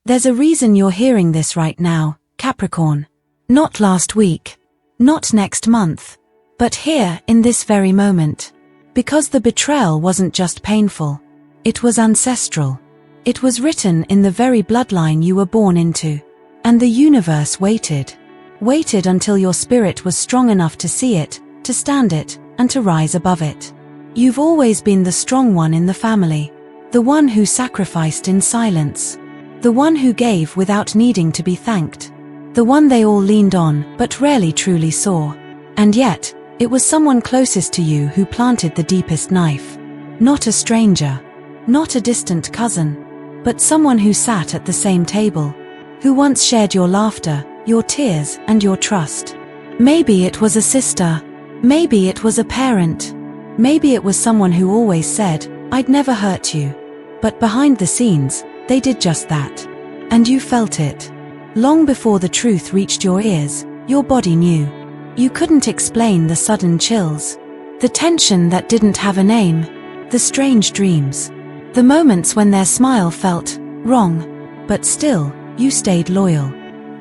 There's a reason you're hearing this right now, Capricorn. Not last week. Not next month. But here, in this very moment. Because the betrayal wasn't just painful. It was ancestral. It was written in the very bloodline you were born into. And the universe waited. Waited until your spirit was strong enough to see it, to stand it, and to rise above it. You've always been the strong one in the family. The one who sacrificed in silence. The one who gave without needing to be thanked. The one they all leaned on, but rarely truly saw. And yet, it was someone closest to you who planted the deepest knife. Not a stranger. Not a distant cousin. But someone who sat at the same table. Who once shared your laughter, your tears, and your trust. Maybe it was a sister. Maybe it was a parent. Maybe it was someone who always said, "I'd never hurt you." But behind the scenes, they did just that. And you felt it. Long before the truth reached your ears, your body knew. You couldn't explain the sudden chills. The tension that didn't have a name. The strange dreams. The moments when their smile felt wrong. But still, you stayed loyal.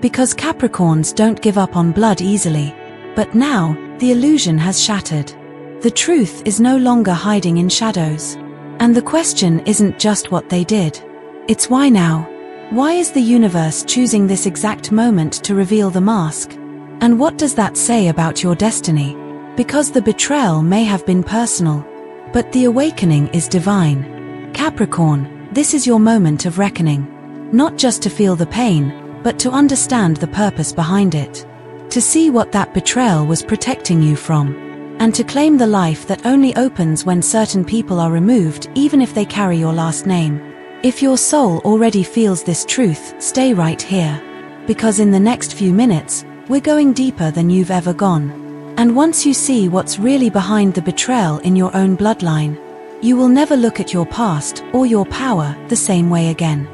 Because Capricorns don't give up on blood easily. But now, the illusion has shattered. The truth is no longer hiding in shadows. And the question isn't just what they did. It's why now? Why is the universe choosing this exact moment to reveal the mask? And what does that say about your destiny? Because the betrayal may have been personal, but the awakening is divine. Capricorn, this is your moment of reckoning. Not just to feel the pain, but to understand the purpose behind it. To see what that betrayal was protecting you from. And to claim the life that only opens when certain people are removed, even if they carry your last name. If your soul already feels this truth, stay right here. Because in the next few minutes, we're going deeper than you've ever gone. And once you see what's really behind the betrayal in your own bloodline, you will never look at your past or your power the same way again.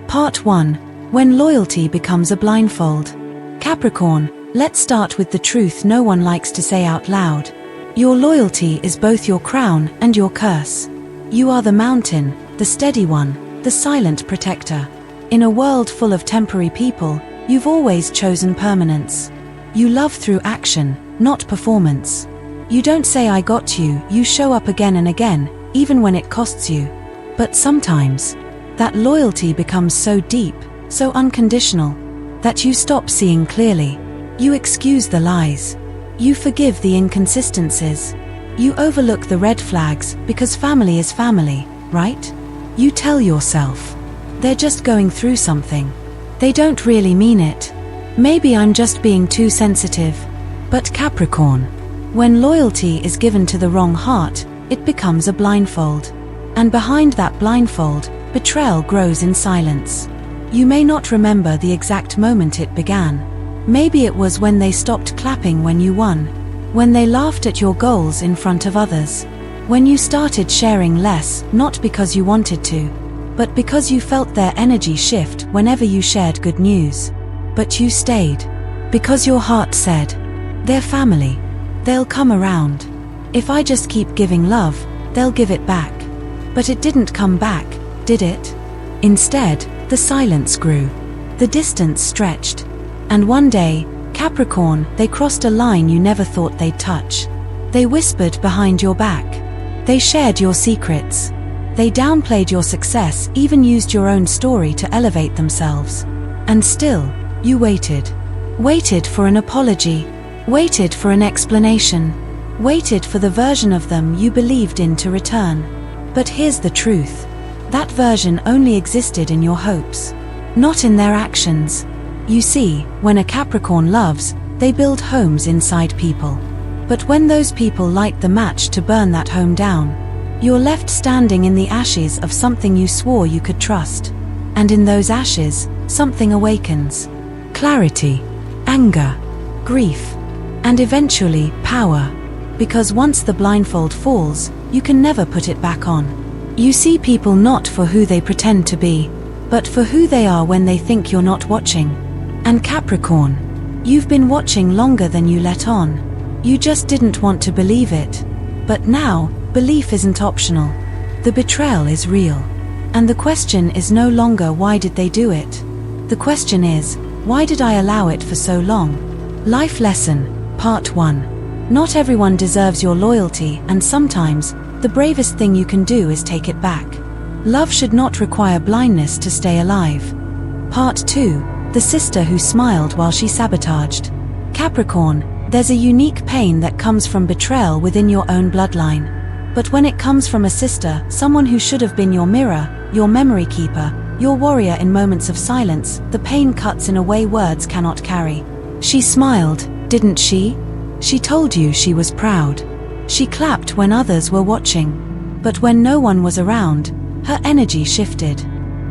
Part 1. When loyalty becomes a blindfold. Capricorn, let's start with the truth no one likes to say out loud. Your loyalty is both your crown and your curse. You are the mountain, the steady one, the silent protector. In a world full of temporary people, you've always chosen permanence. You love through action, not performance. You don't say "I got you," you show up again and again, even when it costs you. But sometimes, that loyalty becomes so deep, so unconditional, that you stop seeing clearly. You excuse the lies. You forgive the inconsistencies. You overlook the red flags because family is family, right? You tell yourself, they're just going through something. They don't really mean it. Maybe I'm just being too sensitive. But Capricorn, when loyalty is given to the wrong heart, it becomes a blindfold. And behind that blindfold, betrayal grows in silence. You may not remember the exact moment it began. Maybe it was when they stopped clapping when you won. When they laughed at your goals in front of others. When you started sharing less, not because you wanted to, but because you felt their energy shift whenever you shared good news. But you stayed. Because your heart said, "They're family. They'll come around. If I just keep giving love, they'll give it back." But it didn't come back, did it? Instead, the silence grew. The distance stretched. And one day, Capricorn, they crossed a line you never thought they'd touch. They whispered behind your back. They shared your secrets. They downplayed your success, even used your own story to elevate themselves. And still, you waited. Waited for an apology. Waited for an explanation. Waited for the version of them you believed in to return. But here's the truth. That version only existed in your hopes. Not in their actions. You see, when a Capricorn loves, they build homes inside people. But when those people light the match to burn that home down, you're left standing in the ashes of something you swore you could trust. And in those ashes, something awakens. Clarity, anger, grief, and eventually, power. Because once the blindfold falls, you can never put it back on. You see people not for who they pretend to be, but for who they are when they think you're not watching. And Capricorn, you've been watching longer than you let on. You just didn't want to believe it. But now, belief isn't optional. The betrayal is real. And the question is no longer why did they do it, The question is, why did I allow it for so long? Life Lesson, Part 1. Not everyone deserves your loyalty, and sometimes, the bravest thing you can do is take it back. Love should not require blindness to stay alive. Part 2. The sister who smiled while she sabotaged. Capricorn, there's a unique pain that comes from betrayal within your own bloodline. But when it comes from a sister, someone who should have been your mirror, your memory keeper, your warrior in moments of silence, the pain cuts in a way words cannot carry. She smiled, didn't she? She told you she was proud. She clapped when others were watching. But when no one was around, her energy shifted.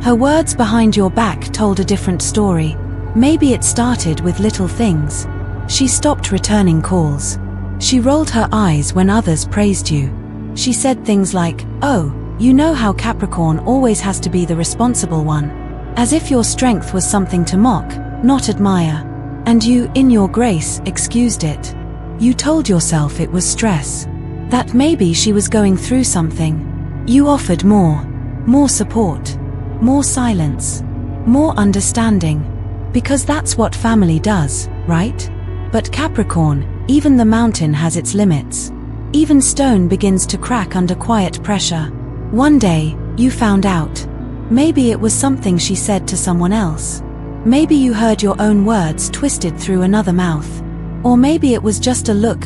Her words behind your back told a different story. Maybe it started with little things. She stopped returning calls. She rolled her eyes when others praised you. She said things like, "Oh, you know how Capricorn always has to be the responsible one." As if your strength was something to mock, not admire. And you, in your grace, excused it. You told yourself it was stress. That maybe she was going through something. You offered more. More support. More silence. More understanding. Because that's what family does, right? But Capricorn, even the mountain has its limits. Even stone begins to crack under quiet pressure. One day, you found out. Maybe it was something she said to someone else. Maybe you heard your own words twisted through another mouth. Or maybe it was just a look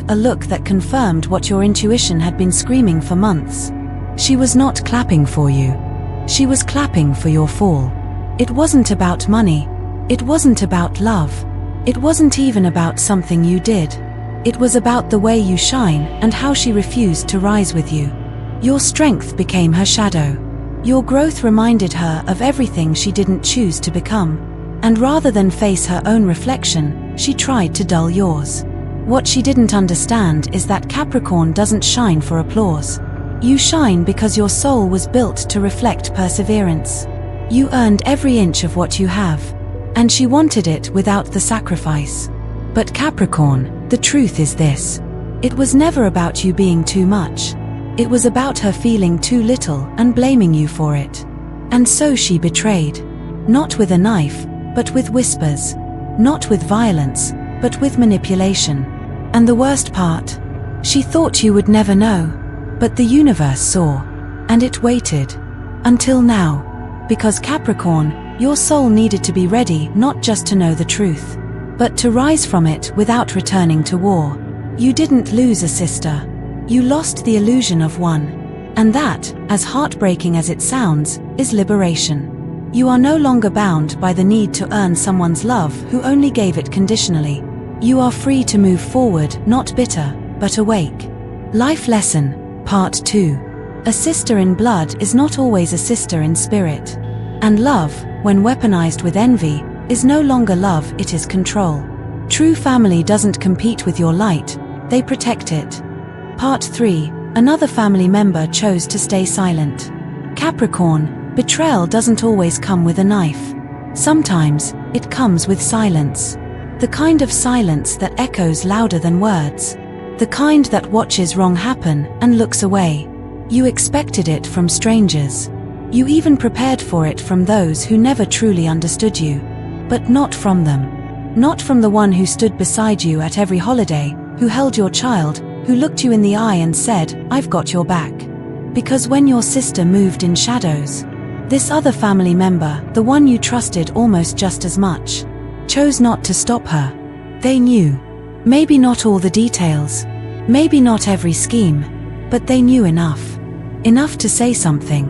that confirmed what your intuition had been screaming for months. She was not clapping for you. She was clapping for your fall. It wasn't about money. It wasn't about love. It wasn't even about something you did. It was about the way you shine and how she refused to rise with you. Your strength became her shadow. Your growth reminded her of everything she didn't choose to become. And rather than face her own reflection, she tried to dull yours. What she didn't understand is that Capricorn doesn't shine for applause. You shine because your soul was built to reflect perseverance. You earned every inch of what you have. And she wanted it without the sacrifice. But Capricorn, the truth is this. It was never about you being too much. It was about her feeling too little and blaming you for it. And so she betrayed. Not with a knife, but with whispers. Not with violence, but with manipulation. And the worst part? She thought you would never know. But the universe saw. And it waited. Until now. Because Capricorn, your soul needed to be ready not just to know the truth, but to rise from it without returning to war. You didn't lose a sister. You lost the illusion of one. And that, as heartbreaking as it sounds, is liberation. You are no longer bound by the need to earn someone's love who only gave it conditionally. You are free to move forward, not bitter, but awake. Life Lesson, Part 2. A sister in blood is not always a sister in spirit. And love, when weaponized with envy, is no longer love, it is control. True family doesn't compete with your light, they protect it. Part 3. Another family member chose to stay silent. Capricorn, betrayal doesn't always come with a knife. Sometimes, it comes with silence. The kind of silence that echoes louder than words. The kind that watches wrong happen and looks away. You expected it from strangers. You even prepared for it from those who never truly understood you. But not from them. Not from the one who stood beside you at every holiday, who held your child, who looked you in the eye and said, "I've got your back." Because when your sister moved in shadows, this other family member, the one you trusted almost just as much, chose not to stop her. They knew. Maybe not all the details. Maybe not every scheme. But they knew enough. Enough to say something.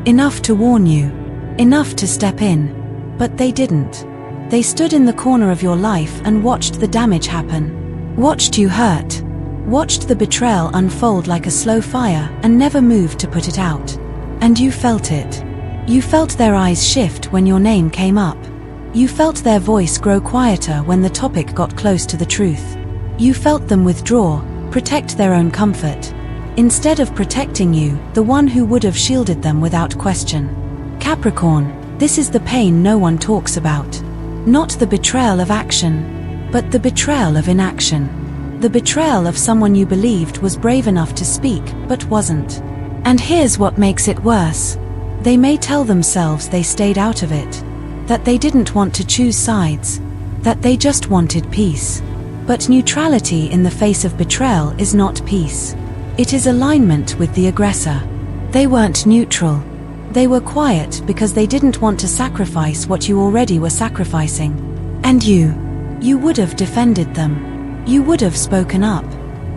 Enough to warn you. Enough to step in. But they didn't. They stood in the corner of your life and watched the damage happen. Watched you hurt. Watched the betrayal unfold like a slow fire and never moved to put it out. And you felt it. You felt their eyes shift when your name came up. You felt their voice grow quieter when the topic got close to the truth. You felt them withdraw, protect their own comfort. Instead of protecting you, the one who would have shielded them without question. Capricorn, this is the pain no one talks about. Not the betrayal of action, but the betrayal of inaction. The betrayal of someone you believed was brave enough to speak, but wasn't. And here's what makes it worse. They may tell themselves they stayed out of it. that they didn't want to choose sides, that they just wanted peace. But neutrality in the face of betrayal is not peace. It is alignment with the aggressor. They weren't neutral. They were quiet because they didn't want to sacrifice what you already were sacrificing. And you would have defended them. You would have spoken up.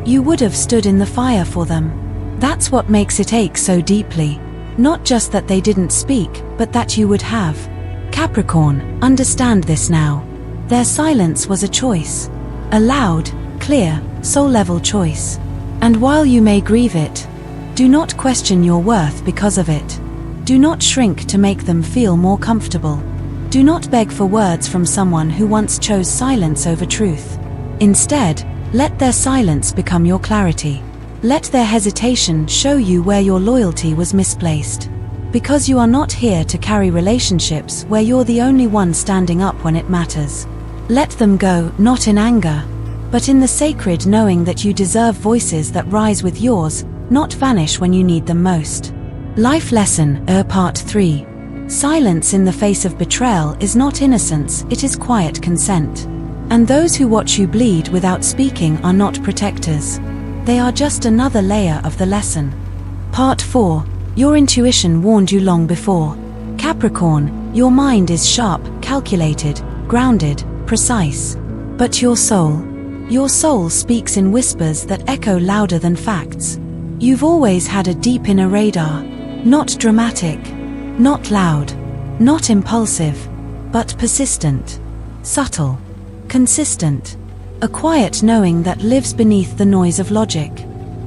You would have stood in the fire for them. That's what makes it ache so deeply. Not just that they didn't speak, but that you would have. Capricorn, understand this now. Their silence was a choice. A loud, clear, soul-level choice. And while you may grieve it, do not question your worth because of it. Do not shrink to make them feel more comfortable. Do not beg for words from someone who once chose silence over truth. Instead, let their silence become your clarity. Let their hesitation show you where your loyalty was misplaced. Because you are not here to carry relationships where you're the only one standing up when it matters. Let them go, not in anger, but in the sacred knowing that you deserve voices that rise with yours, not vanish when you need them most. Life Lesson, Part 3. Silence in the face of betrayal is not innocence, it is quiet consent. And those who watch you bleed without speaking are not protectors. They are just another layer of the lesson. Part 4. Your intuition warned you long before. Capricorn, your mind is sharp, calculated, grounded, precise. But your soul speaks in whispers that echo louder than facts. You've always had a deep inner radar. Not dramatic, not loud, not impulsive, but persistent, subtle, consistent. A quiet knowing that lives beneath the noise of logic.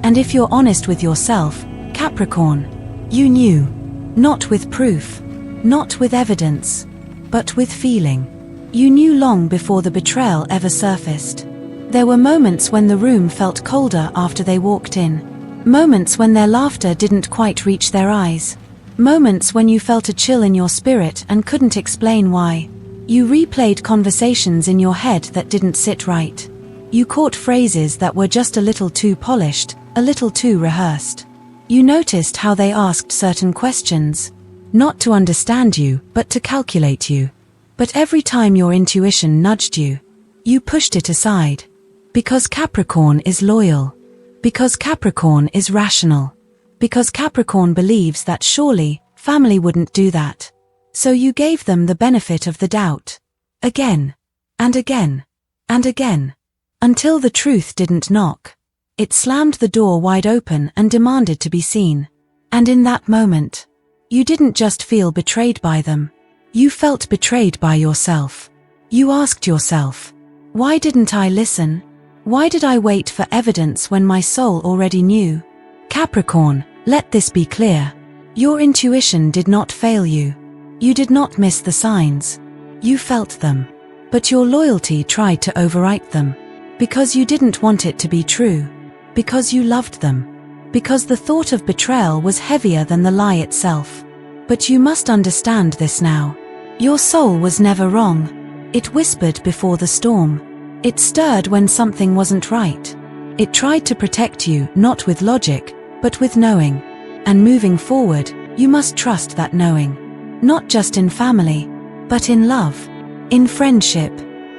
And if you're honest with yourself, Capricorn, you knew. Not with proof, not with evidence, but with feeling. You knew long before the betrayal ever surfaced. There were moments when the room felt colder after they walked in. Moments when their laughter didn't quite reach their eyes. Moments when you felt a chill in your spirit and couldn't explain why. You replayed conversations in your head that didn't sit right. You caught phrases that were just a little too polished, a little too rehearsed. You noticed how they asked certain questions, not to understand you, but to calculate you. But every time your intuition nudged you, you pushed it aside. Because Capricorn is loyal. Because Capricorn is rational. Because Capricorn believes that surely, family wouldn't do that. So you gave them the benefit of the doubt. Again. And again. And again. Until the truth didn't knock. It slammed the door wide open and demanded to be seen. And in that moment, you didn't just feel betrayed by them. You felt betrayed by yourself. You asked yourself, why didn't I listen? Why did I wait for evidence when my soul already knew? Capricorn, let this be clear. Your intuition did not fail you. You did not miss the signs. You felt them. But your loyalty tried to overwrite them. Because you didn't want it to be true. Because you loved them. Because the thought of betrayal was heavier than the lie itself. But you must understand this now. Your soul was never wrong. It whispered before the storm. It stirred when something wasn't right. It tried to protect you, not with logic, but with knowing. And moving forward, you must trust that knowing. Not just in family, but in love, in friendship,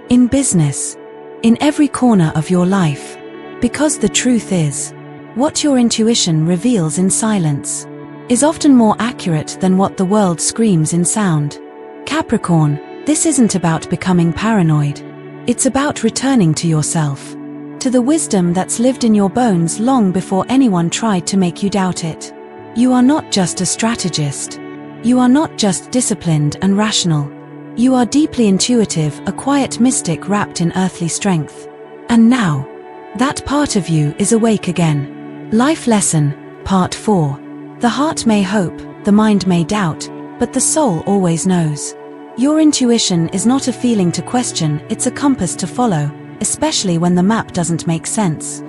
in business, in every corner of your life. Because the truth is, what your intuition reveals in silence is often more accurate than what the world screams in sound. Capricorn, this isn't about becoming paranoid. It's about returning to yourself, to the wisdom that's lived in your bones long before anyone tried to make you doubt it. You are not just a strategist. You are not just disciplined and rational. You are deeply intuitive, a quiet mystic wrapped in earthly strength. And now, that part of you is awake again. Life Lesson, Part 4. The heart may hope, the mind may doubt, but the soul always knows. Your intuition is not a feeling to question, it's a compass to follow, especially when the map doesn't make sense.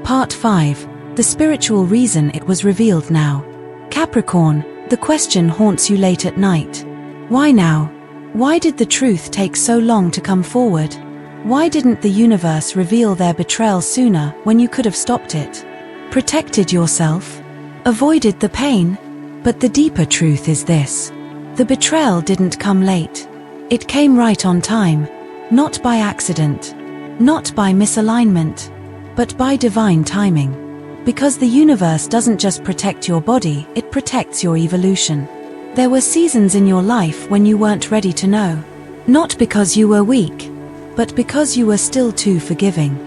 Part 5. The spiritual reason it was revealed now. Capricorn, the question haunts you late at night. Why now? Why did the truth take so long to come forward? Why didn't the universe reveal their betrayal sooner when you could have stopped it? Protected yourself? Avoided the pain? But the deeper truth is this. The betrayal didn't come late. It came right on time, not by accident, not by misalignment, but by divine timing. Because the universe doesn't just protect your body, it protects your evolution. There were seasons in your life when you weren't ready to know. Not because you were weak, but because you were still too forgiving,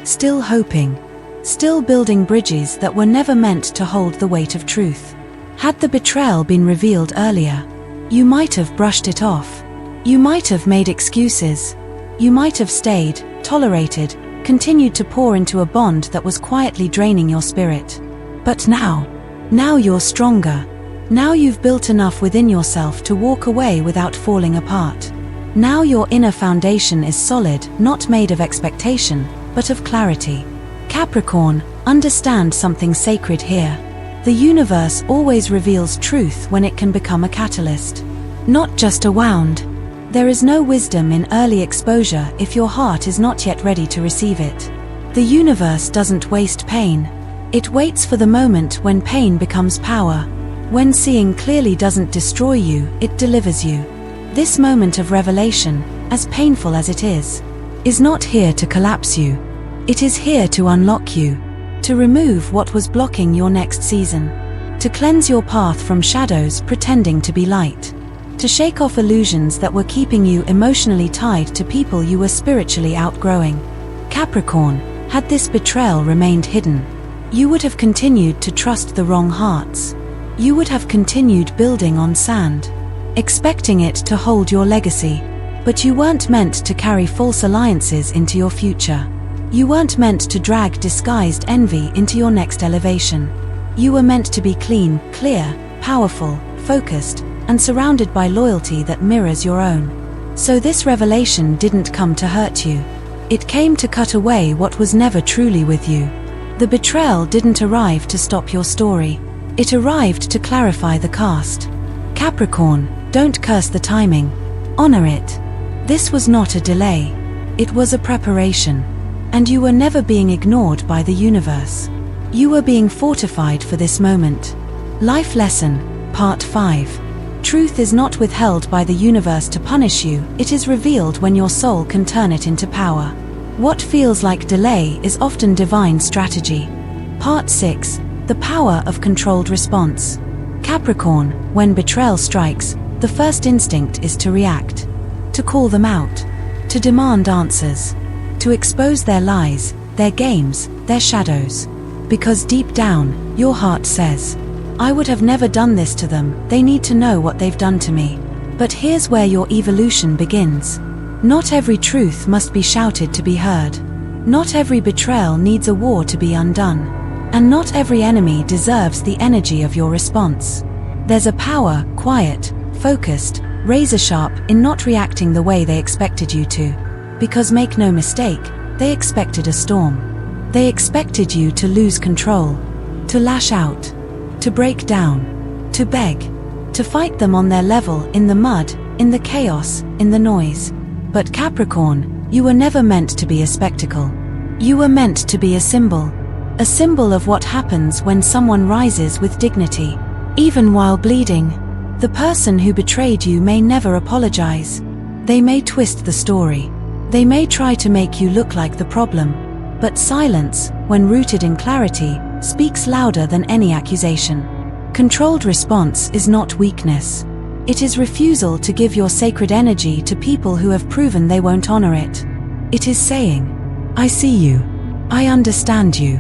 still hoping, still building bridges that were never meant to hold the weight of truth. Had the betrayal been revealed earlier, you might have brushed it off. You might have made excuses. You might have stayed, tolerated, continued to pour into a bond that was quietly draining your spirit. But now you're stronger. Now you've built enough within yourself to walk away without falling apart. Now your inner foundation is solid, not made of expectation, but of clarity. Capricorn, understand something sacred here. The universe always reveals truth when it can become a catalyst, not just a wound. There is no wisdom in early exposure if your heart is not yet ready to receive it. The universe doesn't waste pain. It waits for the moment when pain becomes power. When seeing clearly doesn't destroy you, it delivers you. This moment of revelation, as painful as it is not here to collapse you. It is here to unlock you, to remove what was blocking your next season, to cleanse your path from shadows pretending to be light, to shake off illusions that were keeping you emotionally tied to people you were spiritually outgrowing. Capricorn, had this betrayal remained hidden, you would have continued to trust the wrong hearts. You would have continued building on sand, expecting it to hold your legacy. But you weren't meant to carry false alliances into your future. You weren't meant to drag disguised envy into your next elevation. You were meant to be clean, clear, powerful, focused, and surrounded by loyalty that mirrors your own. So this revelation didn't come to hurt you. It came to cut away what was never truly with you. The betrayal didn't arrive to stop your story. It arrived to clarify the cast. Capricorn, don't curse the timing. Honor it. This was not a delay. It was a preparation. And you were never being ignored by the universe. You were being fortified for this moment. Life Lesson, Part 5. Truth is not withheld by the universe to punish you, it is revealed when your soul can turn it into power. What feels like delay is often divine strategy. Part 6. The power of controlled response. Capricorn, when betrayal strikes, the first instinct is to react, to call them out, to demand answers, to expose their lies, their games, their shadows. Because deep down, your heart says, I would have never done this to them, they need to know what they've done to me. But here's where your evolution begins. Not every truth must be shouted to be heard. Not every betrayal needs a war to be undone. And not every enemy deserves the energy of your response. There's a power, quiet, focused, razor-sharp, in not reacting the way they expected you to. Because make no mistake, they expected a storm. They expected you to lose control, to lash out, to break down, to beg, to fight them on their level, in the mud, in the chaos, in the noise. But Capricorn, you were never meant to be a spectacle. You were meant to be a symbol of what happens when someone rises with dignity. Even while bleeding, the person who betrayed you may never apologize. They may twist the story. They may try to make you look like the problem. But silence, when rooted in clarity, speaks louder than any accusation. Controlled response is not weakness. It is refusal to give your sacred energy to people who have proven they won't honor it. It is saying, I see you, I understand you,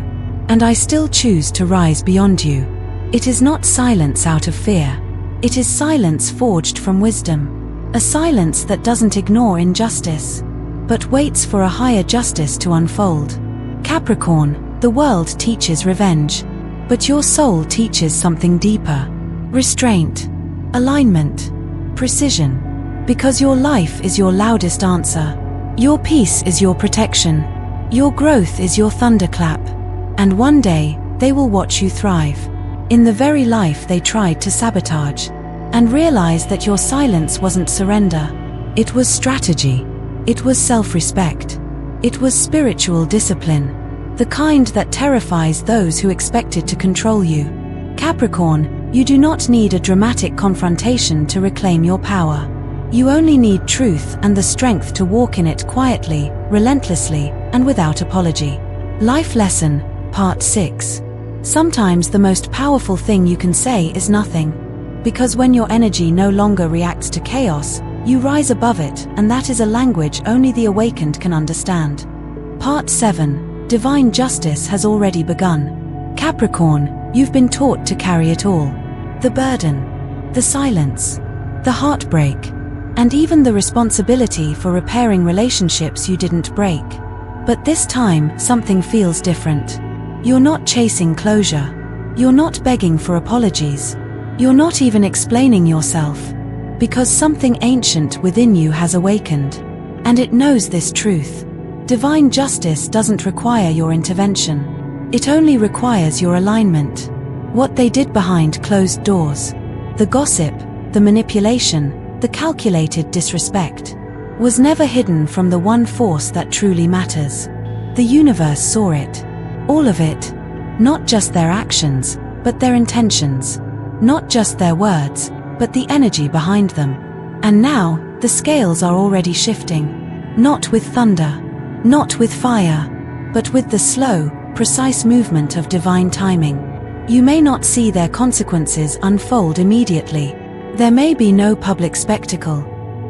and I still choose to rise beyond you. It is not silence out of fear. It is silence forged from wisdom. A silence that doesn't ignore injustice, but waits for a higher justice to unfold. Capricorn, the world teaches revenge, but your soul teaches something deeper. Restraint, alignment, precision. Because your life is your loudest answer. Your peace is your protection. Your growth is your thunderclap. And one day, they will watch you thrive in the very life they tried to sabotage, and realize that your silence wasn't surrender. It was strategy. It was self-respect. It was spiritual discipline, the kind that terrifies those who expected to control you. Capricorn, you do not need a dramatic confrontation to reclaim your power. You only need truth and the strength to walk in it quietly, relentlessly, and without apology. Life Lesson, Part 6. Sometimes the most powerful thing you can say is nothing. Because when your energy no longer reacts to chaos, you rise above it, and that is a language only the awakened can understand. Part 7. Divine justice has already begun. Capricorn, you've been taught to carry it all. The burden, the silence, the heartbreak, and even the responsibility for repairing relationships you didn't break. But this time, something feels different. You're not chasing closure. You're not begging for apologies. You're not even explaining yourself. Because something ancient within you has awakened. And it knows this truth. Divine justice doesn't require your intervention. It only requires your alignment. What they did behind closed doors, the gossip, the manipulation, the calculated disrespect, was never hidden from the one force that truly matters. The universe saw it. All of it. Not just their actions, but their intentions. Not just their words, but the energy behind them. And now, the scales are already shifting. Not with thunder, not with fire, but with the slow, precise movement of divine timing. You may not see their consequences unfold immediately. There may be no public spectacle,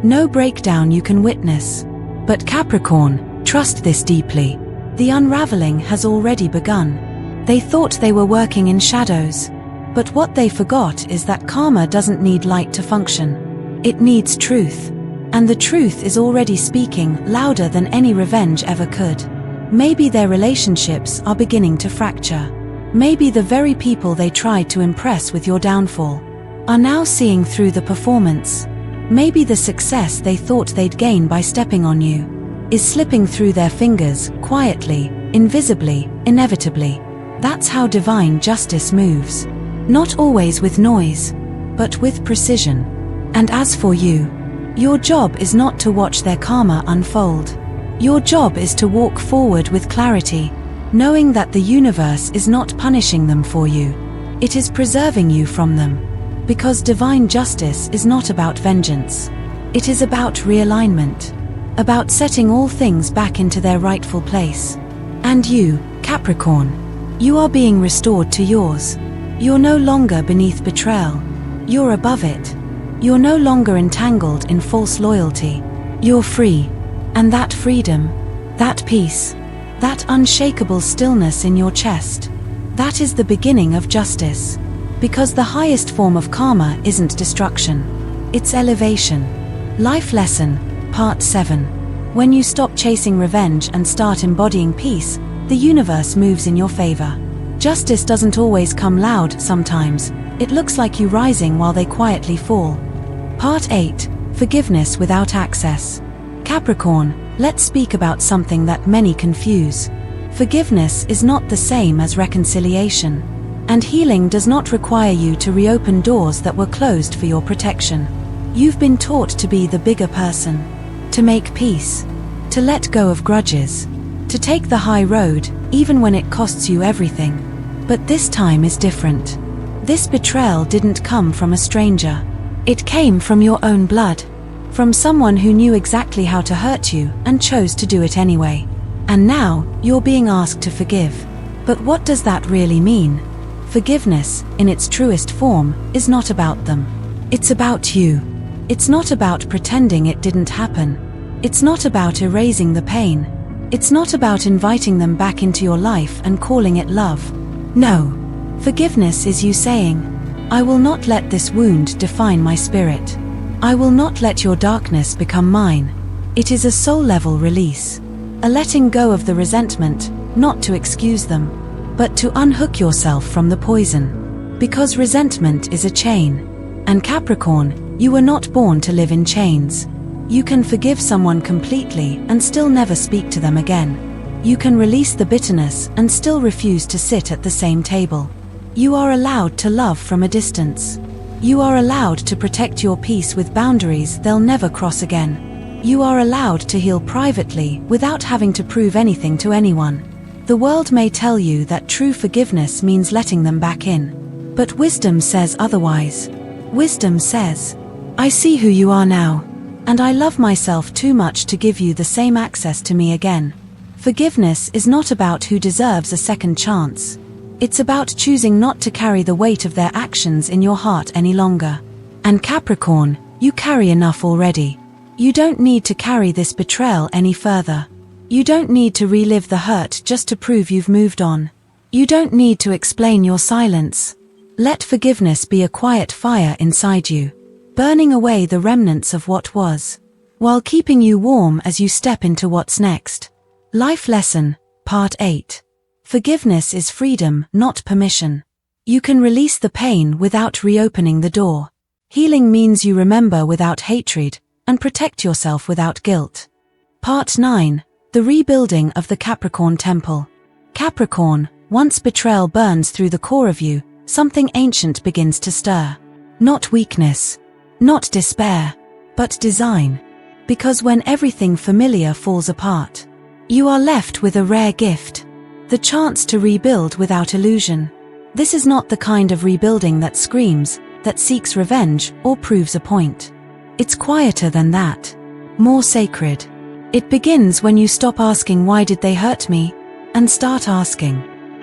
no breakdown you can witness. But Capricorn, trust this deeply. The unraveling has already begun. They thought they were working in shadows. But what they forgot is that karma doesn't need light to function. It needs truth. And the truth is already speaking louder than any revenge ever could. Maybe their relationships are beginning to fracture. Maybe the very people they tried to impress with your downfall are now seeing through the performance. Maybe the success they thought they'd gain by stepping on you is slipping through their fingers, quietly, invisibly, inevitably. That's how divine justice moves. Not always with noise, but with precision. And as for you, your job is not to watch their karma unfold. Your job is to walk forward with clarity, knowing that the universe is not punishing them for you. It is preserving you from them. Because divine justice is not about vengeance. It is about realignment. About setting all things back into their rightful place. And you, Capricorn, you are being restored to yours. You're no longer beneath betrayal. You're above it. You're no longer entangled in false loyalty. You're free. And that freedom, that peace, that unshakable stillness in your chest, that is the beginning of justice. Because the highest form of karma isn't destruction. It's elevation. Life Lesson, Part 7. When you stop chasing revenge and start embodying peace, the universe moves in your favor. Justice doesn't always come loud. Sometimes it looks like you rising while they quietly fall. Part 8. Forgiveness without access. Capricorn, let's speak about something that many confuse. Forgiveness is not the same as reconciliation. And healing does not require you to reopen doors that were closed for your protection. You've been taught to be the bigger person, to make peace, to let go of grudges, to take the high road, even when it costs you everything. But this time is different. This betrayal didn't come from a stranger. It came from your own blood, from someone who knew exactly how to hurt you and chose to do it anyway. And now, you're being asked to forgive. But what does that really mean? Forgiveness, in its truest form, is not about them. It's about you. It's not about pretending it didn't happen. It's not about erasing the pain. It's not about inviting them back into your life and calling it love. No. Forgiveness is you saying, I will not let this wound define my spirit. I will not let your darkness become mine. It is a soul-level release. A letting go of the resentment, not to excuse them, but to unhook yourself from the poison. Because resentment is a chain. And Capricorn, you were not born to live in chains. You can forgive someone completely and still never speak to them again. You can release the bitterness and still refuse to sit at the same table. You are allowed to love from a distance. You are allowed to protect your peace with boundaries they'll never cross again. You are allowed to heal privately without having to prove anything to anyone. The world may tell you that true forgiveness means letting them back in. But wisdom says otherwise. Wisdom says, I see who you are now. And I love myself too much to give you the same access to me again. Forgiveness is not about who deserves a second chance. It's about choosing not to carry the weight of their actions in your heart any longer. And Capricorn, you carry enough already. You don't need to carry this betrayal any further. You don't need to relive the hurt just to prove you've moved on. You don't need to explain your silence. Let forgiveness be a quiet fire inside you, burning away the remnants of what was, while keeping you warm as you step into what's next. Life Lesson, Part 8. Forgiveness is freedom, not permission. You can release the pain without reopening the door. Healing means you remember without hatred, and protect yourself without guilt. Part 9. The Rebuilding of the Capricorn Temple. Capricorn, once betrayal burns through the core of you, something ancient begins to stir. Not weakness, not despair, but design. Because when everything familiar falls apart, you are left with a rare gift. The chance to rebuild without illusion. This is not the kind of rebuilding that screams, that seeks revenge, or proves a point. It's quieter than that. More sacred. It begins when you stop asking why did they hurt me, and start asking,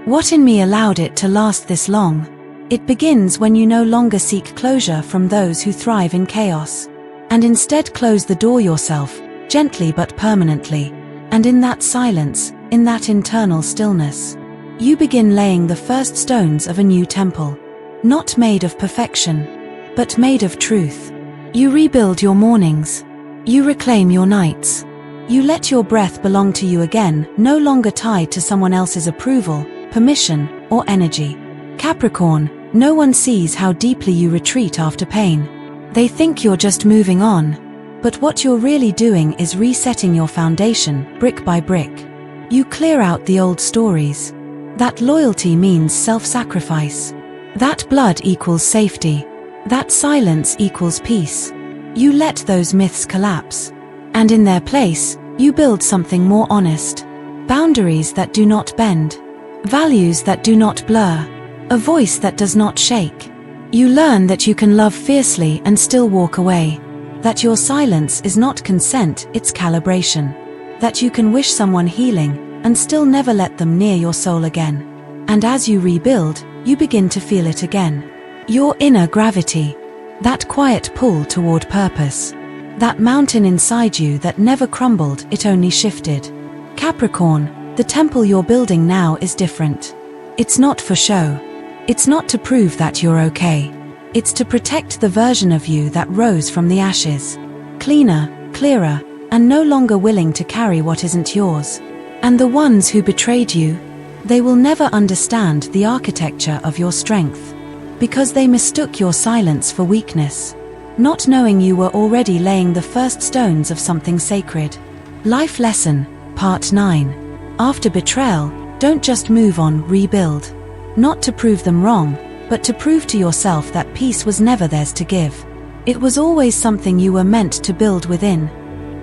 what in me allowed it to last this long? It begins when you no longer seek closure from those who thrive in chaos, and instead close the door yourself, gently but permanently. And in that silence, in that internal stillness, you begin laying the first stones of a new temple. Not made of perfection, but made of truth. You rebuild your mornings. You reclaim your nights. You let your breath belong to you again, no longer tied to someone else's approval, permission, or energy. Capricorn, no one sees how deeply you retreat after pain. They think you're just moving on. But what you're really doing is resetting your foundation, brick by brick. You clear out the old stories. That loyalty means self-sacrifice. That blood equals safety. That silence equals peace. You let those myths collapse. And in their place, you build something more honest. Boundaries that do not bend. Values that do not blur. A voice that does not shake. You learn that you can love fiercely and still walk away. That your silence is not consent, it's calibration. That you can wish someone healing, and still never let them near your soul again. And as you rebuild, you begin to feel it again. Your inner gravity. That quiet pull toward purpose. That mountain inside you that never crumbled, it only shifted. Capricorn, the temple you're building now is different. It's not for show. It's not to prove that you're okay. It's to protect the version of you that rose from the ashes. Cleaner, clearer, and no longer willing to carry what isn't yours. And the ones who betrayed you, they will never understand the architecture of your strength. Because they mistook your silence for weakness. Not knowing you were already laying the first stones of something sacred. Life Lesson, Part 9. After betrayal, don't just move on, rebuild. Not to prove them wrong, but to prove to yourself that peace was never theirs to give. It was always something you were meant to build within.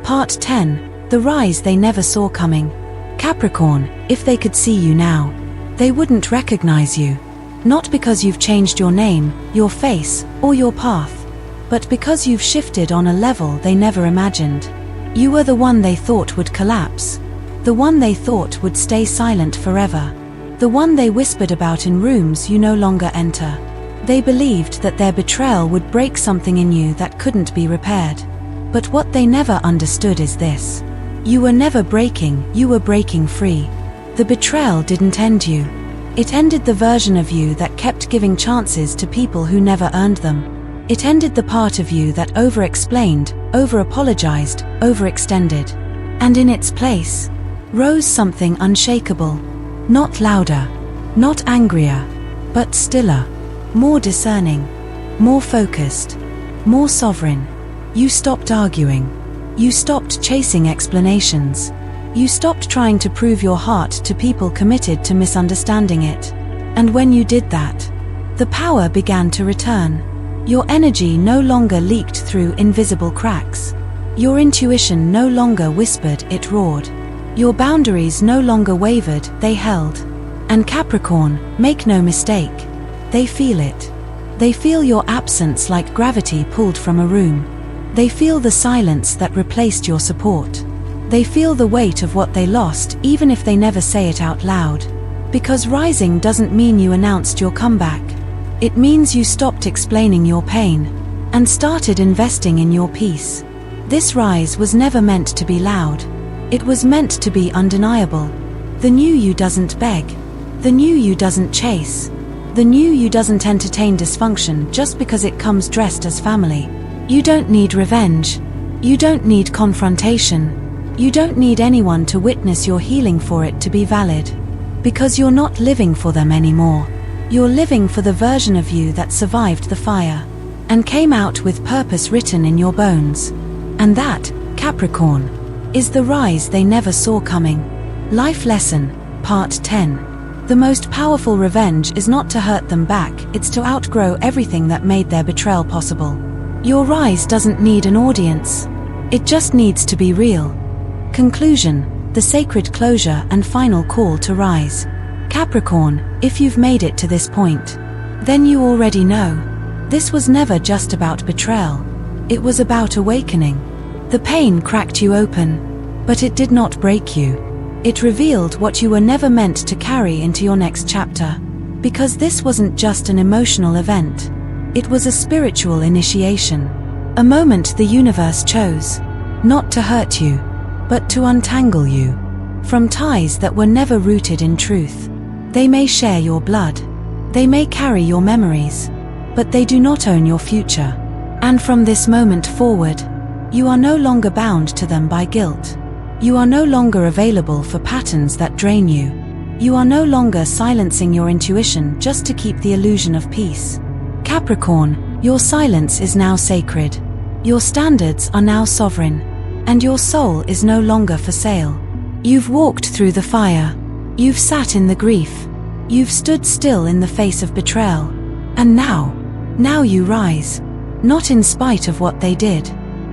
Part 10. The rise they never saw coming. Capricorn, if they could see you now, they wouldn't recognize you. Not because you've changed your name, your face, or your path, but because you've shifted on a level they never imagined. You were the one they thought would collapse. The one they thought would stay silent forever. The one they whispered about in rooms you no longer enter. They believed that their betrayal would break something in you that couldn't be repaired. But what they never understood is this. You were never breaking, you were breaking free. The betrayal didn't end you. It ended the version of you that kept giving chances to people who never earned them. It ended the part of you that over-explained, over-apologized, overextended. And in its place, rose something unshakable. Not louder, not angrier, but stiller, more discerning, more focused, more sovereign. You stopped arguing. You stopped chasing explanations. You stopped trying to prove your heart to people committed to misunderstanding it. And when you did that, the power began to return. Your energy no longer leaked through invisible cracks. Your intuition no longer whispered, it roared. Your boundaries no longer wavered, they held. And Capricorn, make no mistake, they feel it. They feel your absence like gravity pulled from a room. They feel the silence that replaced your support. They feel the weight of what they lost, even if they never say it out loud. Because rising doesn't mean you announced your comeback. It means you stopped explaining your pain and started investing in your peace. This rise was never meant to be loud. It was meant to be undeniable. The new you doesn't beg. The new you doesn't chase. The new you doesn't entertain dysfunction just because it comes dressed as family. You don't need revenge. You don't need confrontation. You don't need anyone to witness your healing for it to be valid. Because you're not living for them anymore. You're living for the version of you that survived the fire and came out with purpose written in your bones. And that, Capricorn, is the rise they never saw coming. Life Lesson, Part 10. The most powerful revenge is not to hurt them back, it's to outgrow everything that made their betrayal possible. Your rise doesn't need an audience. It just needs to be real. Conclusion, the sacred closure and final call to rise. Capricorn, if you've made it to this point, then you already know. This was never just about betrayal. It was about awakening. The pain cracked you open, but it did not break you. It revealed what you were never meant to carry into your next chapter. Because this wasn't just an emotional event. It was a spiritual initiation. A moment the universe chose, not to hurt you, but to untangle you from ties that were never rooted in truth. They may share your blood. They may carry your memories, but they do not own your future. And from this moment forward, you are no longer bound to them by guilt. You are no longer available for patterns that drain you. You are no longer silencing your intuition just to keep the illusion of peace. Capricorn, your silence is now sacred. Your standards are now sovereign. And your soul is no longer for sale. You've walked through the fire. You've sat in the grief. You've stood still in the face of betrayal. And now you rise. Not in spite of what they did,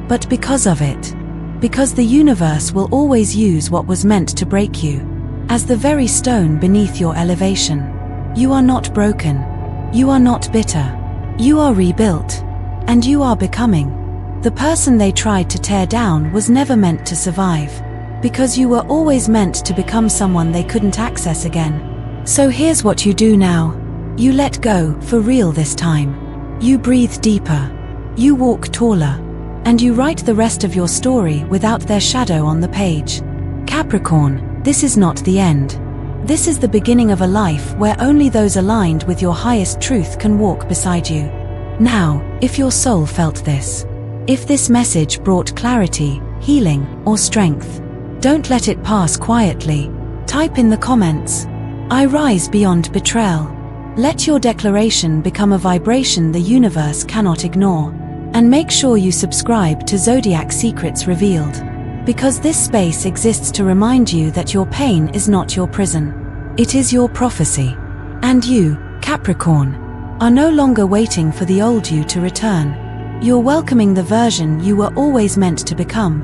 but because of it. Because the universe will always use what was meant to break you as the very stone beneath your elevation. You are not broken. You are not bitter. You are rebuilt. And you are becoming. The person they tried to tear down was never meant to survive. Because you were always meant to become someone they couldn't access again. So here's what you do now. You let go, for real this time. You breathe deeper. You walk taller. And you write the rest of your story without their shadow on the page. Capricorn, this is not the end. This is the beginning of a life where only those aligned with your highest truth can walk beside you. Now, if your soul felt this, if this message brought clarity, healing, or strength, don't let it pass quietly. Type in the comments, I rise beyond betrayal. Let your declaration become a vibration the universe cannot ignore. And make sure you subscribe to Zodiac Secrets Revealed. Because this space exists to remind you that your pain is not your prison. It is your prophecy. And you, Capricorn, are no longer waiting for the old you to return. You're welcoming the version you were always meant to become.